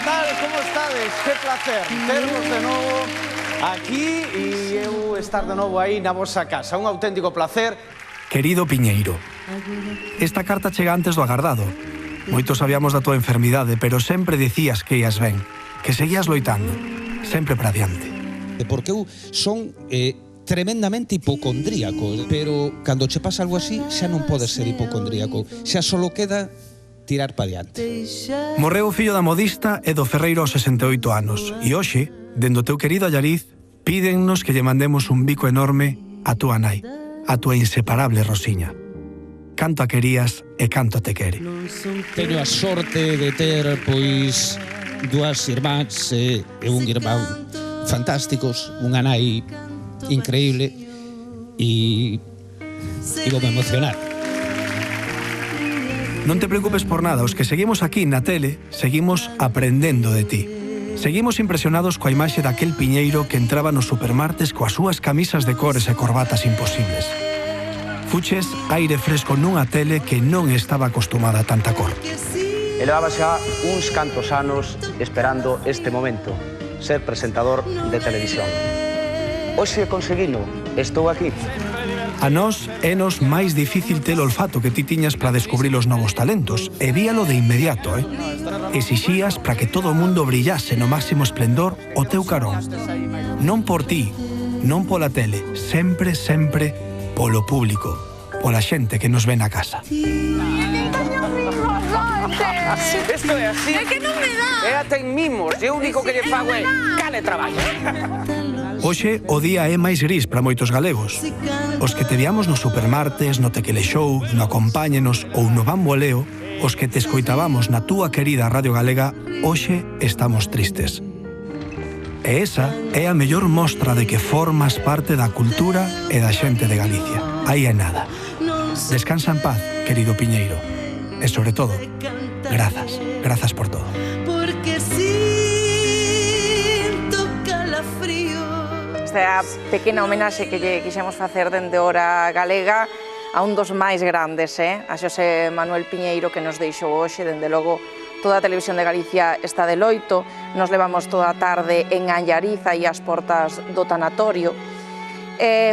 tal? Como estades? Que placer tervos de novo aquí e eu estar de novo aí na vosa casa. Un auténtico placer. Querido Piñeiro, esta carta chega antes do agardado. Moitos sabíamos da tua enfermidade, pero sempre dicías que ias ben, que seguías loitando, sempre para adiante. Porque eu son tremendamente hipocondríaco, pero cando che pasa algo así xa non podes ser hipocondríaco, xa solo queda tirar para adiante. Morreu o fillo da modista e do ferreiro aos 68 anos e hoxe, dendo teu querido Allariz, pídennos que lle mandemos un bico enorme a túa nai, a túa inseparable Rosiña. Canto a querías e canto te quere. Teño a sorte de ter, pois, dúas irmáns e un irmán fantásticos, unha nai increíble e vou me emocionar. Non te preocupes por nada, os que seguimos aquí na tele, seguimos aprendendo de ti. Seguimos impresionados coa imaxe daquel Piñeiro que entraba nos supermartes coas súas camisas de cores e corbatas imposibles. Fuches aire fresco nunha tele que non estaba acostumada a tanta cor. E levaba xa uns cantos anos esperando este momento, ser presentador de televisión. Hoxe conseguino, estou aquí. A nós é-nos máis difícil ter o olfato que ti tiñas para descubrir os novos talentos e víalo de inmediato, Exixías para que todo o mundo brillase no máximo esplendor o teu carón. Non por ti, non pola tele, sempre, sempre polo público, pola xente que nos ven a casa. Isto é así. É que non me dá. É ata en mimos, e o único que lle fago é cale traballo. Hoxe o día é máis gris para moitos galegos. Os que te viamos nos supermartes, no Tequele Show, no Acompáñenos ou no Bamboleo, os que te escoitábamos na túa querida Radio Galega, hoxe estamos tristes. E esa é a mellor mostra de que formas parte da cultura e da xente de Galicia. Aí é nada. Descansa en paz, querido Piñeiro. E sobre todo, grazas. Grazas por todo. Porque sinto calafrío. Esta pequena homenaxe que lle quixemos facer dende Hora Galega a un dos máis grandes, a Xosé Manuel Piñeiro, que nos deixou hoxe. Dende logo, toda a Televisión de Galicia está de loito. Nos levamos toda a tarde en Allariza e as portas do tanatorio.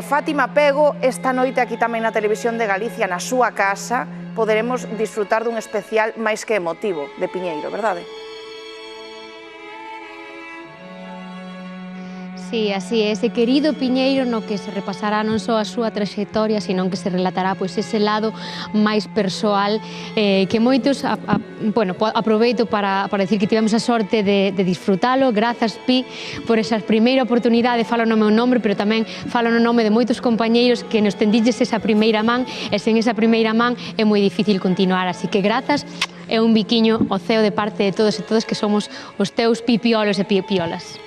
Fátima Pego, esta noite aquí tamén na Televisión de Galicia, na súa casa, poderemos disfrutar dun especial máis que emotivo de Piñeiro, verdade? Sí, así é, ese querido Piñeiro no que se repasará non só a súa traxectoria, senón que se relatará pois ese lado máis persoal que moitos aproveito para dicir que tivemos a sorte de disfrutalo. Grazas, Pi, por esa primeira oportunidade. Falo no meu nome, pero tamén falo no nome de moitos compañeiros que nos tendilles esa primeira man, e sen esa primeira man é moi difícil continuar, así que grazas e un biquiño ao ceo de parte de todos e todas que somos os teus pipiolos e pipiolas.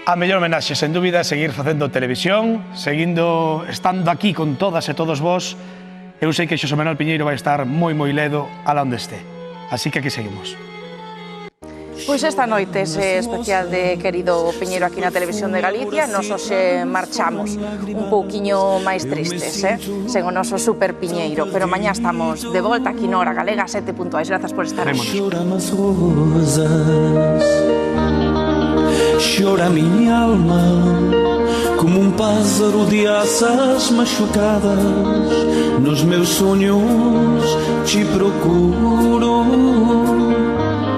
A mellor homenaxe, sen dúbida, é seguir facendo televisión, seguindo estando aquí con todas e todos vos. Eu sei que Xosé Manuel Piñeiro vai estar moi ledo alá onde este. Así que aquí seguimos. Pois esta noite ese especial de querido Piñeiro aquí na Televisión de Galicia. Nos hoxe marchamos un pouquiño máis tristes, sen o noso super Piñeiro, pero mañá estamos de volta aquí na Hora Galega, 7 puntuais. Grazas por estar aquí. Chora a minha alma como um pássaro de asas machucadas. Nos meus sonhos te procuro.